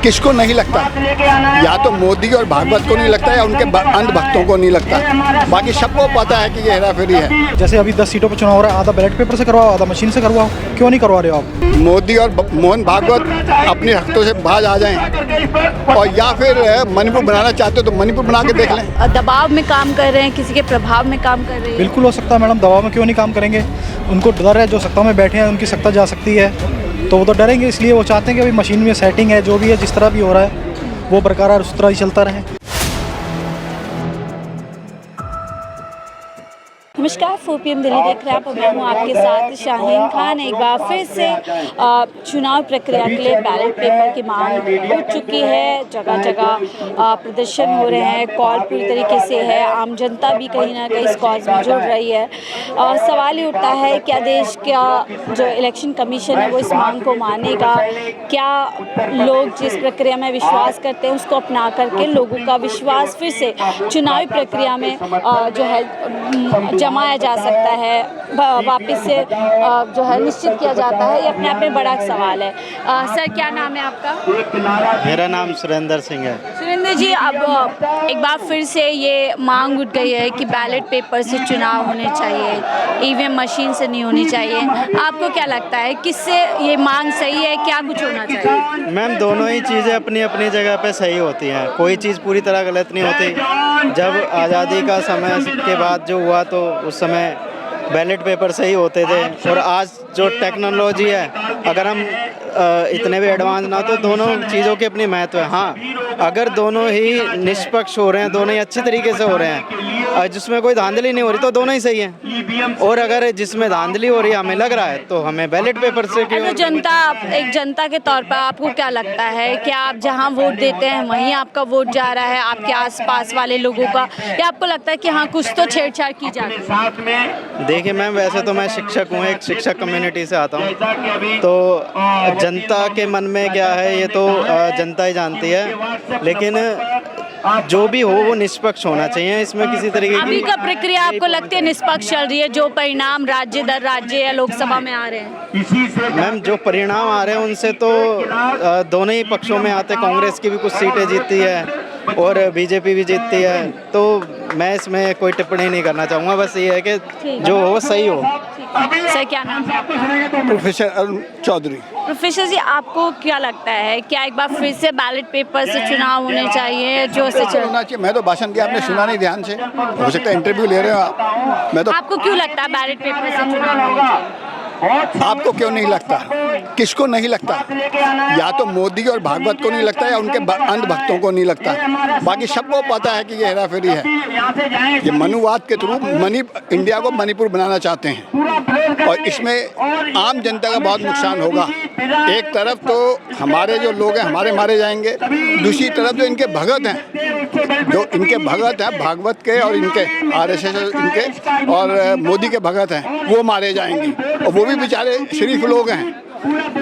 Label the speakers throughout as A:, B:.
A: किसको नहीं लगता? या तो मोदी और भागवत को नहीं लगता या उनके अंधभक्तों को नहीं लगता। बाकी सबको पता है कि ये हेराफेरी है।
B: जैसे अभी 10 सीटों पर चुनाव हो रहा है, आधा बैलेट पेपर से करवाओ, आधा मशीन से करवाओ, क्यों नहीं करवा रहे हो आप?
A: मोदी और मोहन भागवत अपने हफ्तों से बाज आ जाएं और या फिर मणिपुर बनाना चाहते हो तो मणिपुर बना के देख लें।
C: दबाव में काम कर रहे हैं, किसी के प्रभाव में काम कर रहे हैं।
B: बिल्कुल हो सकता है मैडम, दबाव में क्यों नहीं काम करेंगे? उनको डर है, जो सत्ता में बैठे हैं उनकी सत्ता जा सकती है, तो वो तो डरेंगे। इसलिए वो चाहते हैं कि भाई मशीन में सेटिंग है, जो भी है जिस तरह भी हो रहा है वो बरकरार उस तरह ही चलता रहे।
C: नमस्कार, 4 PM दिल्ली देख रहे हैं आप। मैं हूँ आपके साथ शाहीन खान। एक बार फिर से चुनाव प्रक्रिया के लिए बैलेट पेपर की मांग उठ चुकी है। जगह जगह प्रदर्शन हो रहे हैं, कॉल पूरी तरीके से है, आम जनता भी कहीं ना कहीं इस कॉज में जुड़ रही है। सवाल ये उठता है, क्या देश का जो इलेक्शन कमीशन है वो इस मांग को मानेगा? क्या लोग जिस प्रक्रिया में विश्वास करते हैं उसको अपना करके लोगों का विश्वास फिर से चुनावी प्रक्रिया में जो है जमाया जा सकता है, वापस से जो है निश्चित किया जाता है? ये अपने आप में बड़ा सवाल है। सर, क्या नाम है आपका?
D: मेरा नाम सुरेंद्र सिंह है।
C: सुरेंद्र जी, अब एक बार फिर से ये मांग उठ गई है कि बैलेट पेपर से चुनाव होने चाहिए, EVM मशीन से नहीं होनी चाहिए। आपको क्या लगता है, किससे ये मांग सही है, क्या कुछ होना चाहिए?
D: मैम, दोनों ही चीज़ें अपनी अपनी जगह पे सही होती हैं, कोई चीज़ पूरी तरह गलत नहीं होती। जब आज़ादी का समय के बाद जो हुआ तो उस समय बैलेट पेपर सही होते थे, और आज जो टेक्नोलॉजी है, अगर हम इतने भी एडवांस ना, तो दोनों चीज़ों की अपनी महत्व है। हाँ, अगर दोनों ही निष्पक्ष हो रहे हैं, दोनों ही अच्छे तरीके से हो रहे हैं, जिसमें कोई धांधली नहीं हो रही, तो दोनों ही सही हैं। और अगर जिसमें धांधली हो रही है, हमें लग रहा है, तो हमें बैलेट पेपर से क्यों?
C: एक जनता के तौर पर आपको क्या लगता है, क्या आप जहां वोट देते हैं वहीं आपका वोट जा रहा है, आपके आसपास वाले लोगों का, या आपको लगता है कि हाँ कुछ तो छेड़छाड़ की जा रही है?
D: देखिए मैम, वैसे तो मैं शिक्षक हूँ, एक शिक्षक कम्युनिटी से आता हूँ, तो जनता के मन में क्या है ये तो जनता ही जानती है, लेकिन जो भी हो वो निष्पक्ष होना चाहिए। इसमें किसी तरीके की
C: अभी का प्रक्रिया आपको लगती है निष्पक्ष चल रही है? जो परिणाम राज्य दर राज्य या लोकसभा में आ रहे हैं,
D: मैम, जो परिणाम आ रहे हैं उनसे तो दोनों ही पक्षों में आते। कांग्रेस की भी कुछ सीटें जीतती है और बीजेपी भी जीतती है, तो मैं इसमें कोई टिप्पणी नहीं करना चाहूँगा। बस ये है कि जो हो सही हो।
C: सर, क्या नाम है आपका?
A: प्रोफेसर अरुण चौधरी।
C: प्रोफेसर जी, आपको क्या लगता है, क्या एक बार फिर से बैलेट पेपर से चुनाव होने चाहिए? जो से
A: होना चाहिए। मैं तो भाषण किया, आपने सुना नहीं ध्यान से, हो सकता है इंटरव्यू ले रहे हो आप। मैं तो
C: आपको क्यों लगता है बैलेट पेपर से चुनाव होना चाहिए?
A: आपको क्यों नहीं लगता? किसको नहीं लगता? या तो मोदी और भागवत को नहीं लगता या उनके अंधभक्तों को नहीं लगता। बाकी सबको पता है कि ये हेराफेरी है। ये मनुवाद के थ्रू इंडिया को मणिपुर बनाना चाहते हैं और इसमें आम जनता का बहुत नुकसान होगा। एक तरफ तो हमारे जो लोग हैं हमारे मारे जाएंगे, दूसरी तरफ जो इनके भगत हैं भागवत के और इनके RSS इनके और मोदी के भगत हैं, वो मारे जाएंगे। और वो भी बेचारे शरीफ लोग हैं,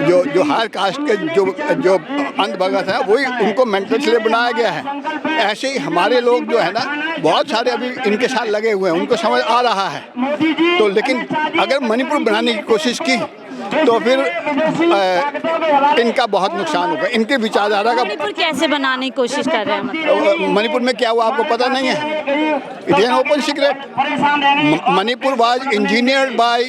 A: जो हायर कास्ट के जो अंध भगत हैं, वही उनको मेंटल स्लेव बनाया गया है। ऐसे ही हमारे लोग जो है ना, बहुत सारे अभी इनके साथ लगे हुए हैं, उनको समझ आ रहा है। तो लेकिन अगर मणिपुर बनाने की कोशिश की तो फिर इनका बहुत नुकसान होगा। इनके विचारधारा का
C: मणिपुर कैसे बनाने की कोशिश कर रहे हैं? मतलब
A: मणिपुर में क्या हुआ आपको पता नहीं है? It is an open secret. Manipur was engineered by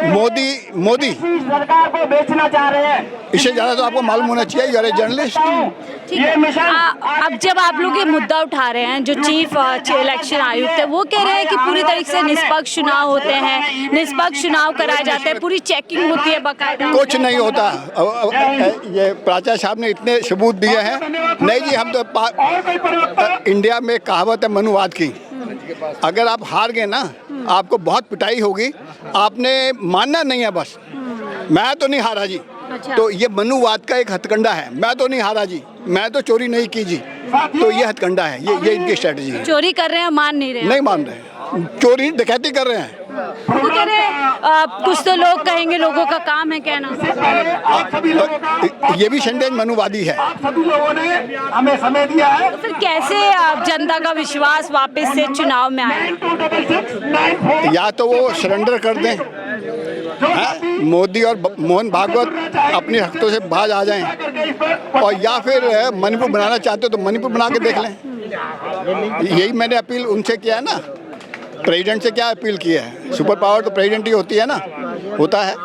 A: Modi.
E: सरकार को बेचना चाह रहे हैं।
A: इससे ज़्यादा तो आपको मालूम होना चाहिए। You are a journalist.
C: ठीक है। अब जब आप लोग ये मुद्दा उठा रहे हैं, जो चीफ इलेक्शन आयुक्त है वो कह रहे हैं कि पूरी तरीके से निष्पक्ष चुनाव होते हैं, निष्पक्ष चुनाव कराए जाते हैं, पूरी चेकिंग होती है बाकायदा।
A: कुछ नहीं होता। ये प्राचार्य साहब ने इतने सबूत दिए हैं। नहीं जी, हम तो इंडिया में कहावत है मनुवाद की, अगर आप हार गए ना, आपको बहुत पिटाई होगी, आपने मानना नहीं है। बस मैं तो नहीं हारा जी।
C: अच्छा।
A: तो ये मनुवाद का एक हथकंडा है। मैं तो नहीं हारा जी, मैं तो चोरी नहीं की जी। तो ये हथकंडा है, ये इनकी स्ट्रेटजी है।
C: चोरी कर रहे हैं, मान नहीं रहे हैं?
A: नहीं मान रहे, चोरी डकैती कर रहे हैं।
C: वो कह रहे हैं, कुछ तो लोग कहेंगे लोगों का काम है कहना।
A: ये भी सेंटेंस मनुवादी है।
E: सभी लोगों ने हमें समय दिया है।
C: तो फिर कैसे जनता का विश्वास वापस से चुनाव में आए?
A: या तो वो सरेंडर कर दें मोदी और मोहन भागवत अपने हफ्तों से बाज आ जाएं, और या फिर मणिपुर बनाना चाहते हो तो मणिपुर बना के देख लें। यही मैंने अपील उनसे किया है ना, प्रेसिडेंट से क्या अपील किया है, सुपर पावर तो प्रेसिडेंट ही होती है ना, होता है,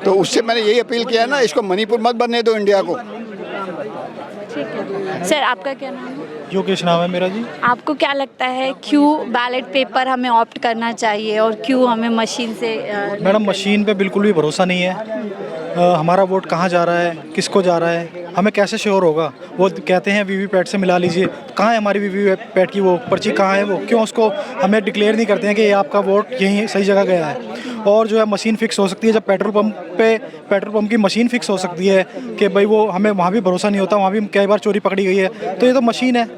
A: तो उससे मैंने यही अपील किया है ना, इसको मणिपुर मत बनने दो इंडिया को।
C: सर आपका क्या नाम है?
B: योगेश नाम है मेरा जी।
C: आपको क्या लगता है क्यों बैलेट पेपर हमें ऑप्ट करना चाहिए और क्यों हमें मशीन से
B: मैडम मशीन पे बिल्कुल भी भरोसा नहीं है। हमारा वोट कहाँ जा रहा है, किसको जा रहा है, हमें कैसे श्योर होगा? वो कहते हैं वीवीपैट से मिला लीजिए, कहाँ है हमारी वीवीपैट की वो पर्ची, कहाँ है वो? क्यों उसको हमें डिक्लेयर नहीं करते हैं कि ये आपका वोट यहीं सही जगह गया है? और जो है मशीन फिक्स हो सकती है, जब पेट्रोल पंप की मशीन फिक्स हो सकती है कि भाई वो हमें वहाँ भी भरोसा नहीं होता, वहाँ भी कई बार चोरी पकड़ी गई है, तो ये तो मशीन है,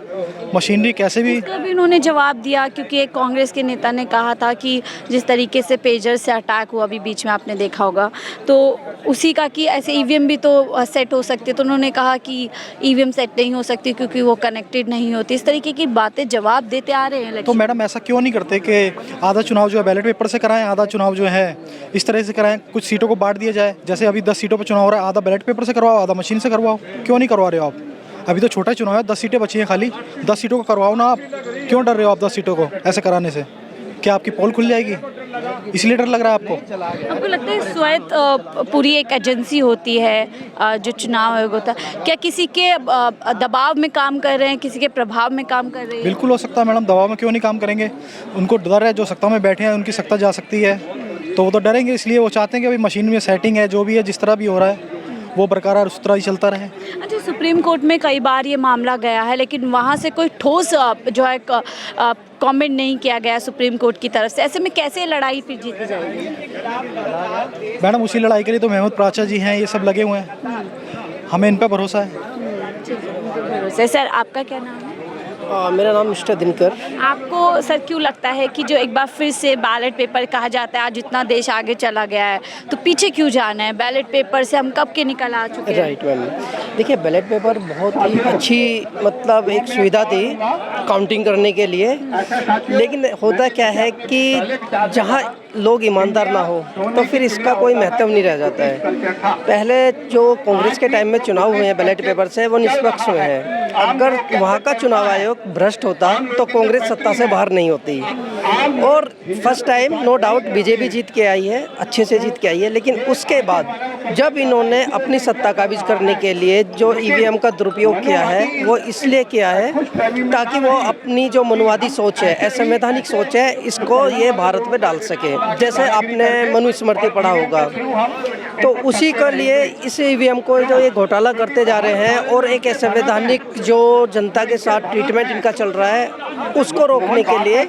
B: मशीनरी कैसे भी।
C: इसका भी उन्होंने जवाब दिया, क्योंकि एक कांग्रेस के नेता ने कहा था कि जिस तरीके से पेजर से अटैक हुआ अभी बीच में आपने देखा होगा, तो उसी का कि ऐसे ईवीएम भी तो सेट हो सकती है, तो उन्होंने कहा कि ईवीएम सेट नहीं हो सकती क्योंकि वो कनेक्टेड नहीं होती। इस तरीके की बातें जवाब देते आ रहे हैं।
B: तो मैडम ऐसा क्यों नहीं करते कि आधा चुनाव जो है बैलेट पेपर से कराएं, आधा चुनाव जो है इस तरह से कराएं, कुछ सीटों को बांट दिया जाए, जैसे अभी 10 सीटों पर चुनाव हो रहा है, आधा बैलेट पेपर से करवाओ, आधा मशीन से करवाओ। क्यों नहीं करवा रहे हो आप? अभी तो छोटा चुनाव है, 10 सीटें बची हैं खाली, 10 सीटों को करवाओ ना। आप क्यों डर रहे हो आप 10 सीटों को ऐसे कराने से? क्या आपकी पोल खुल जाएगी, इसलिए डर लग रहा है आपको?
C: आपको लगता है स्वायत्त पूरी एक एजेंसी होती है जो चुनाव आयोग होता है, क्या किसी के दबाव में काम कर रहे हैं, किसी के प्रभाव में काम कर रहे हैं?
B: बिल्कुल हो सकता है मैडम, दबाव में क्यों नहीं काम करेंगे? उनको डर है, जो सत्ता में बैठे हैं उनकी सत्ता जा सकती है, तो वो तो डरेंगे, इसलिए वो चाहते हैं कि भाई मशीन में सेटिंग है, जो भी है, जिस तरह भी हो रहा है वो बरकरार उस तरह ही चलता रहे।
C: अच्छा, सुप्रीम कोर्ट में कई बार ये मामला गया है, लेकिन वहाँ से कोई ठोस जो है कमेंट नहीं किया गया सुप्रीम कोर्ट की तरफ से। ऐसे में कैसे लड़ाई फिर जीती जाएगी?
B: मैडम उसी लड़ाई के लिए तो महमूद प्राचा जी हैं, ये सब लगे हुए हैं, हमें इन पर भरोसा है।
C: सर आपका क्या नाम है?
F: मेरा नाम मिस्टर दिनकर।
C: आपको सर क्यों लगता है कि जो एक बार फिर से बैलेट पेपर कहा जाता है, आज जितना देश आगे चला गया है तो पीछे क्यों जाना है? बैलेट पेपर से हम कब के निकल आ चुके हैं।
F: राइट मैम, देखिए बैलेट पेपर बहुत ही अच्छी मतलब एक सुविधा थी काउंटिंग करने के लिए, लेकिन होता क्या है कि जहाँ लोग ईमानदार ना हो तो फिर इसका कोई महत्व नहीं रह जाता है। पहले जो कांग्रेस के टाइम में चुनाव हुए हैं बैलेट पेपर से, वो निष्पक्ष हुए हैं। अगर वहाँ का चुनाव आयोग भ्रष्ट होता तो कांग्रेस सत्ता से बाहर नहीं होती। और first time no doubt BJP जीत के आई है, अच्छे से जीत के आई है, लेकिन उसके बाद जब इन्होंने अपनी सत्ता काबिज करने के लिए जो ईवीएम का दुरुपयोग किया है, वो इसलिए किया है ताकि वो अपनी जो मनुवादी सोच है, असंवैधानिक सोच है, इसको ये भारत में डाल सके। जैसे आपने मनुस्मृति पढ़ा होगा, तो उसी के लिए इस ईवीएम को जो ये घोटाला करते जा रहे हैं और एक असंवैधानिक जो जनता के साथ ट्रीटमेंट इनका चल रहा है, उसको रोकने के लिए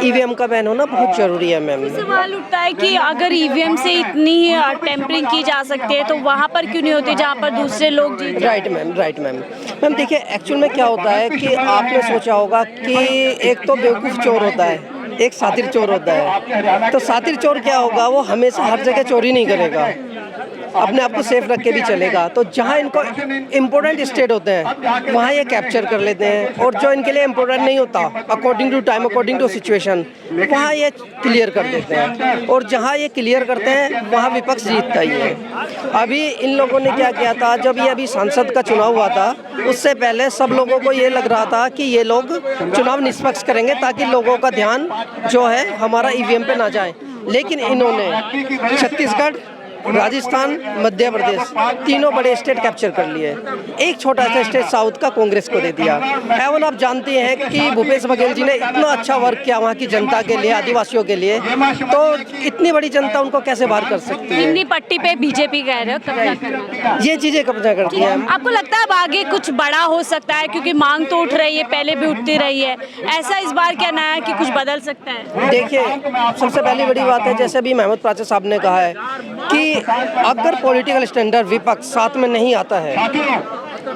F: ईवीएम का बैन होना बहुत जरूरी है। मैम
C: सवाल उठता है कि अगर ईवीएम से इतनी टेम्परिंग की जा सकती है तो वहाँ पर क्यों नहीं होती जहाँ पर दूसरे लोग जीत?
F: Right ma'am, right ma'am. Ma'am देखिए एक्चुअल में क्या होता है कि आपने सोचा होगा कि एक तो बेवकूफ़ चोर होता है, एक सातिर चोर होता है। तो सातिर चोर क्या होगा, वो हमेशा हर जगह चोरी नहीं करेगा, अपने आप को सेफ रख के भी चलेगा। तो जहाँ इनको इम्पोर्टेंट स्टेट होते हैं वहाँ ये कैप्चर कर लेते हैं, और जो इनके लिए इम्पोर्टेंट नहीं होता according to time, according to situation, वहाँ ये क्लियर कर देते हैं। और जहाँ ये क्लियर करते हैं वहाँ विपक्ष जीतता ही है। अभी इन लोगों ने क्या किया था, जब ये अभी सांसद का चुनाव हुआ था, उससे पहले सब लोगों को ये लग रहा था कि ये लोग चुनाव निष्पक्ष करेंगे ताकि लोगों का ध्यान जो है हमारा ईवीएम पे ना जाए। लेकिन इन्होंने छत्तीसगढ़, राजस्थान, मध्य प्रदेश तीनों बड़े स्टेट कैप्चर कर लिए। एक छोटा सा स्टेट साउथ का कांग्रेस को दे दिया। एवं आप जानते हैं कि भूपेश बघेल जी ने इतना अच्छा वर्क किया वहाँ की जनता के लिए, आदिवासियों के लिए, तो इतनी बड़ी जनता उनको कैसे बाहर कर सकती है?
C: हिंदी पट्टी पे बीजेपी कह रहे हो कब्जा करना,
F: ये चीज़ें कब्जा करती हैं।
C: आपको लगता है अब आगे कुछ बड़ा हो सकता है? क्योंकि मांग तो उठ रही है, पहले भी उठती रही है, ऐसा इस बार क्या नया है कि कुछ बदल सकता है?
F: देखिए सबसे पहली बड़ी बात है, जैसे अभी महमूद प्राचा साहब ने कहा है कि अगर पॉलिटिकल स्टैंडर्ड विपक्ष साथ में नहीं आता है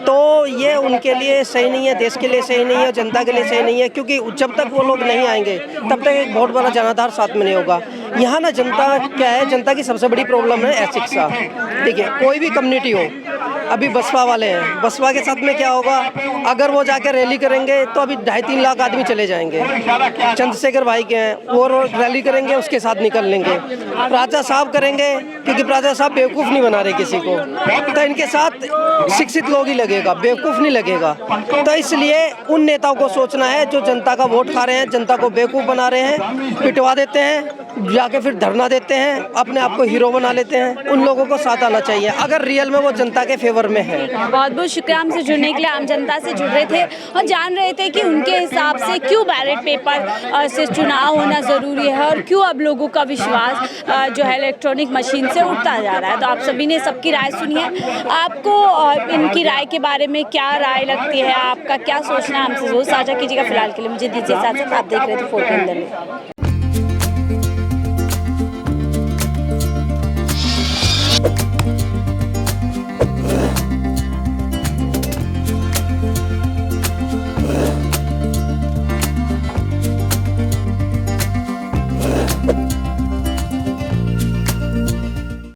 F: तो ये उनके लिए सही नहीं है, देश के लिए सही नहीं है, जनता के लिए सही नहीं है। क्योंकि जब तक वो लोग नहीं आएंगे तब तक एक बहुत बड़ा जनाधार साथ में नहीं होगा। यहाँ ना जनता क्या है, जनता की सबसे बड़ी प्रॉब्लम है अशिक्षा। देखिए कोई भी कम्युनिटी हो, अभी बसपा वाले हैं। बसपा के साथ में क्या होगा, अगर वो जाके रैली करेंगे तो अभी 2.5-3 लाख आदमी चले जाएंगे। चंद्रशेखर भाई के हैं, वो रैली करेंगे, उसके साथ निकल लेंगे। प्राचा साहब करेंगे, क्योंकि प्राचा साहब बेवकूफ़ नहीं बना रहे किसी को, तो इनके साथ शिक्षित लोग ही लगेगा, बेवकूफ़ नहीं लगेगा। तो इसलिए उन नेताओं को सोचना है जो जनता का वोट खा रहे हैं, जनता को बेवकूफ़ बना रहे हैं, पिटवा देते हैं, जाके फिर धरना देते हैं, अपने आप को हीरो बना लेते हैं। उन लोगों को साथ आना चाहिए अगर रियल में वो जनता के फेवर में है।
C: बहुत बहुत शुक्रिया हमसे जुड़ने के लिए। आम जनता से जुड़ रहे थे और जान रहे थे कि उनके हिसाब से क्यों बैलेट पेपर से चुनाव होना ज़रूरी है और क्यों अब लोगों का विश्वास जो है इलेक्ट्रॉनिक मशीन से उठता जा रहा है। तो आप सभी ने सबकी राय सुनी है। आपको इनकी राय के बारे में क्या राय लगती है, आपका क्या सोचना है, हमसे ज़रूर साझा कीजिएगा। फिलहाल के लिए मुझे दीजिए इजाज़त। आप देख रहे थे 4PM दिल्ली।